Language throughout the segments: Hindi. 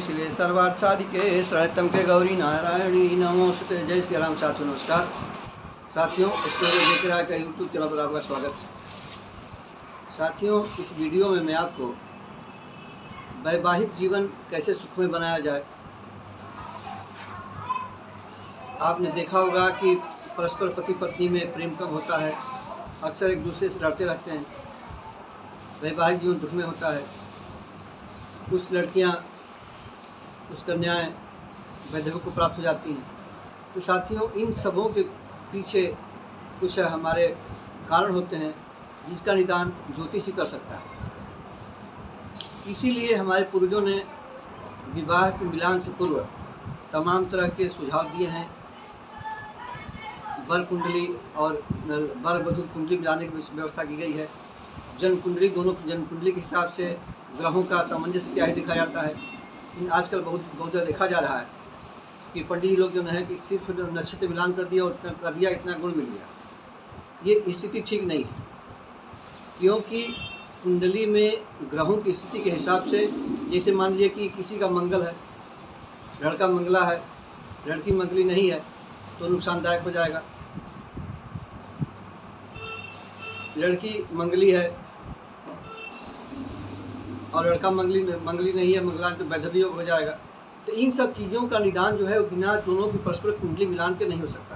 शिवे सर्वार्थ साधिके शरणत्म के गौरी नारायणी नमोस्तुते। जय श्री राम। साथियों नमस्कार। साथियों, स्टोरी देख रहा का यूट्यूब चैनल पर आपका स्वागत है। साथियों, इस वीडियो में मैं आपको वैवाहिक जीवन कैसे सुखमय बनाया जाए। आपने देखा होगा कि परस्पर पति पत्नी में प्रेम कम होता है, अक्सर एक दूसरे से लड़ते रहते हैं, वैवाहिक जीवन दुख में होता है। कुछ लड़कियां, कुछ कन्याएं वैधव्य को प्राप्त हो जाती हैं। तो साथियों, इन सबों के पीछे कुछ हमारे कारण होते हैं जिसका निदान ज्योतिष ही कर सकता है। इसीलिए हमारे पूर्वजों ने विवाह के मिलान से पूर्व तमाम तरह के सुझाव दिए हैं। वर कुंडली और वर वधू कुंडली मिलाने की व्यवस्था की गई है। जन्म कुंडली, दोनों जन्म कुंडली के हिसाब से ग्रहों का सामंजस्य क्या ही देखा जाता है। आजकल बहुत ज़्यादा देखा जा रहा है कि पंडित लोग जो है कि सिर्फ नक्षत्र मिलान कर दिया और कर दिया, इतना गुण मिल गया। ये स्थिति ठीक नहीं है, क्योंकि कुंडली में ग्रहों की स्थिति के हिसाब से, जैसे मान लीजिए कि किसी का मंगल है, लड़का मंगला है, लड़की मंगली नहीं है, तो नुकसानदायक हो जाएगा। लड़की मंगली है और लड़का मंगली नहीं है, मंगलान तो वैधव्य हो जाएगा। तो इन सब चीज़ों का निदान जो है वो बिना दोनों की परस्पर कुंडली मिलान के नहीं हो सकता।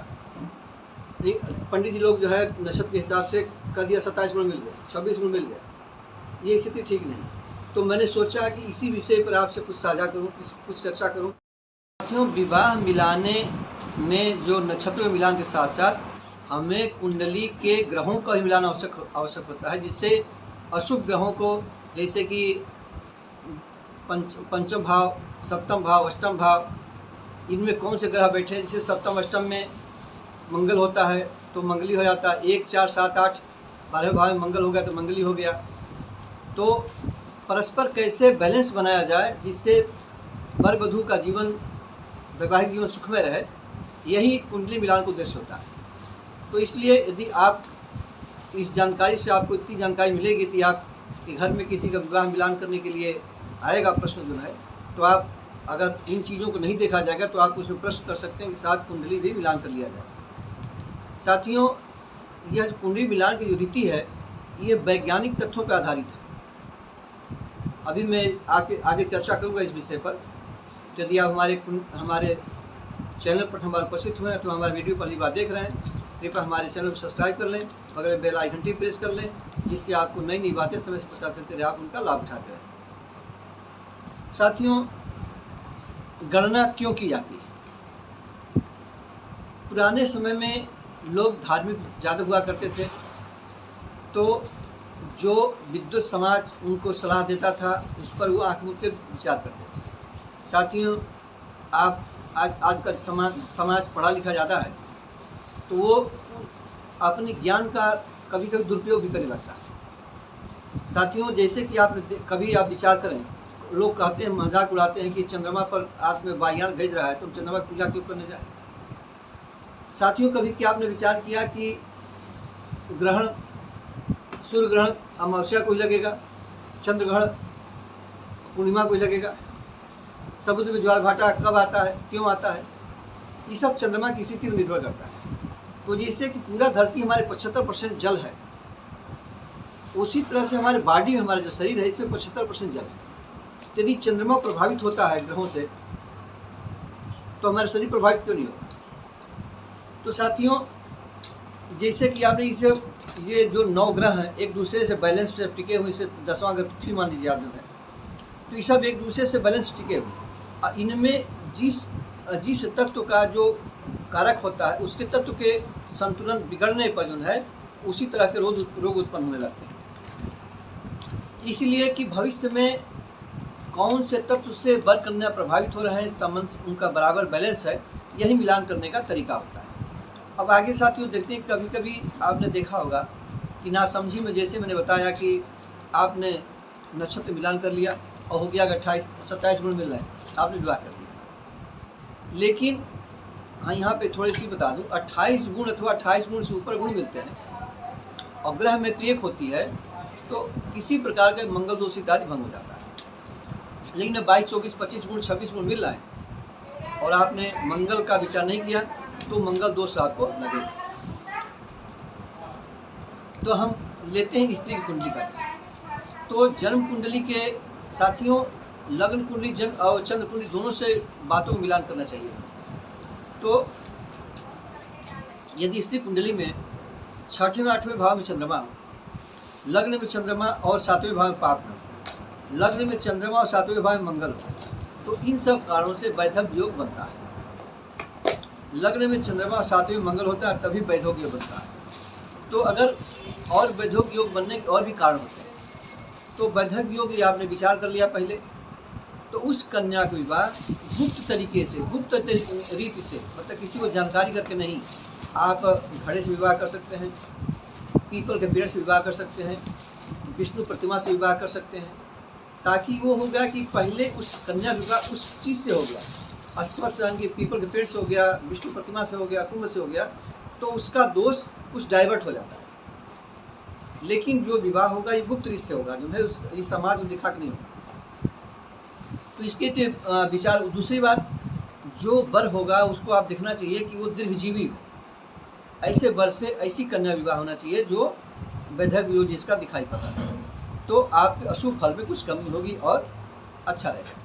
पंडित जी लोग जो है नक्षत्र के हिसाब से कर दिया, 27 गुण मिल गए, 26 गुण मिल गए। ये स्थिति ठीक नहीं। तो मैंने सोचा कि इसी विषय पर आपसे कुछ साझा करूँ, कुछ चर्चा करूँ। साथियों, विवाह मिलाने में जो नक्षत्र मिलान के साथ साथ हमें कुंडली के ग्रहों का ही मिलान आवश्यक होता है, जिससे अशुभ ग्रहों को, जैसे कि पंचम भाव, सप्तम भाव, अष्टम भाव, इनमें कौन से ग्रह बैठे हैं। जैसे सप्तम अष्टम में मंगल होता है तो मंगली हो जाता है। 1, 4, 7, 8 12वें भाव में मंगल हो गया तो मंगली हो गया। तो परस्पर कैसे बैलेंस बनाया जाए जिससे वर वधू का जीवन, वैवाहिक जीवन सुखमय रहे, यही कुंडली मिलान का उद्देश्य होता है। तो इसलिए यदि आप इस जानकारी से, आपको इतनी जानकारी मिलेगी कि आप कि घर में किसी का विवाह मिलान करने के लिए आएगा प्रश्न जो है, तो आप अगर इन चीज़ों को नहीं देखा जाएगा तो आप उसमें प्रश्न कर सकते हैं कि साथ कुंडली भी मिलान कर लिया जाए। साथियों, यह जो कुंडली मिलान की जो रीति है, ये वैज्ञानिक तथ्यों पर आधारित है। अभी मैं आगे चर्चा करूँगा इस विषय पर। यदि आप हमारे चैनल पर प्रथम बार उपस्थित हुए हैं तो हमारे वीडियो पहली बार देख रहे हैं, कृपया हमारे चैनल को सब्सक्राइब कर लें, बगल बेल आइकन टी प्रेस कर लें, जिससे आपको नई नई बातें समय से पता चलते रहे, आप उनका लाभ उठाते रहें। साथियों, गणना क्यों की जाती है? पुराने समय में लोग धार्मिक ज़्यादा हुआ करते थे, तो जो विद्वत समाज उनको सलाह देता था उस पर वो आँख मूंद के विचार करते थे। साथियों, आप आजकल समाज पढ़ा लिखा ज़्यादा है, तो वो अपने ज्ञान का कभी कभी दुरुपयोग भी करने लगता है। साथियों, जैसे कि कभी आप विचार करें, लोग कहते हैं, मजाक उड़ाते हैं कि चंद्रमा पर आज में वायुयान भेज रहा है, तो चंद्रमा की पूजा क्यों करने जाए। साथियों, कभी क्या आपने विचार किया कि ग्रहण, सूर्य ग्रहण अमावस्या को ही लगेगा, चंद्र ग्रहण पूर्णिमा को ही लगेगा, समुद्र में ज्वार भाटा कब आता है, क्यों आता है, ये सब चंद्रमा की स्थिति पर निर्भर करता है। तो जैसे कि पूरा धरती हमारे 75% जल है, उसी तरह से हमारे बॉडी में, हमारा जो शरीर है, इसमें 75% जल है। यदि चंद्रमा प्रभावित होता है ग्रहों से, तो हमारा शरीर प्रभावित क्यों नहीं होगा। तो साथियों, जैसे कि आपने ये जो 9 ग्रह हैं एक दूसरे से बैलेंस से टिके हुए, इसे 10वां ग्रह पृथ्वी मान लीजिए आप जो है, तो ये सब एक दूसरे से बैलेंस टिके हुए। इनमें जिस तत्व का जो कारक होता है, उसके तत्व के संतुलन बिगड़ने पर जो है उसी तरह के रोग उत्पन्न होने लगते हैं। इसलिए कि भविष्य में कौन से तत्व से वर कन्या प्रभावित हो रहे हैं, संबंध उनका बराबर बैलेंस है, यही मिलान करने का तरीका होता है। अब आगे साथियों देखते हैं, कभी कभी आपने देखा होगा कि नासमझी में, जैसे मैंने बताया कि आपने नक्षत्र मिलान कर लिया और हो गया 27 गुण मिल रहे हैं, आपने विवाह कर लिया। लेकिन हाँ, यहाँ पे थोड़ी सी बता दूँ, 28 गुण अथवा 28 गुण से ऊपर गुण मिलते हैं और ग्रह में त्रिएक होती है, तो किसी प्रकार का मंगल दोष इत्यादि भंग हो जाता है। लेकिन 22, 24, 25 गुण, 26 गुण मिल रहा है और आपने मंगल का विचार नहीं किया तो मंगल दोष आपको लगेगा। तो हम लेते हैं स्त्री की कुंडली का। तो जन्म कुंडली के साथियों, लग्न कुंडली, जन्म और चंद्र कुंडली दोनों से बातों को मिलान करना चाहिए। तो यदि स्त्री कुंडली में 6वें और 8वें भाव में चंद्रमा हो, लग्न में चंद्रमा और 7वें भाव में पाप हो, लग्न में चंद्रमा और 7वें भाव में मंगल हो, तो इन सब कारणों से वैधव्य योग बनता है। लग्न में चंद्रमा और 7वें मंगल होता है तभी वैधव्य योग बनता है। तो अगर और वैधव्य योग बनने के और भी कारण होते हैं, तो वैधव्य योग आपने विचार कर लिया पहले, तो उस कन्या का विवाह गुप्त तरीके से, गुप्त रीति से, मतलब किसी को जानकारी करके नहीं, आप घड़े से विवाह कर सकते हैं, पीपल के पेड़ से विवाह कर सकते हैं, विष्णु प्रतिमा से विवाह कर सकते हैं, ताकि वो होगा कि पहले उस कन्या विवाह उस चीज़ से हो गया, अश्वत्थ के पीपल के पेड़ से हो गया, विष्णु प्रतिमा से हो गया, कुंभ से हो गया, तो उसका दोष कुछ डाइवर्ट हो जाता है। लेकिन जो विवाह होगा ये गुप्त रीत से होगा, जो है इस समाज में दिखा के नहीं होगा। तो इसके विचार। दूसरी बात, जो वर होगा उसको आप देखना चाहिए कि वो दीर्घजीवी हो, ऐसे वर से ऐसी कन्या विवाह होना चाहिए जो वैधव्य योग जिसका दिखाई पड़ता है, तो आपके अशुभ फल में कुछ कमी होगी और अच्छा रहेगा।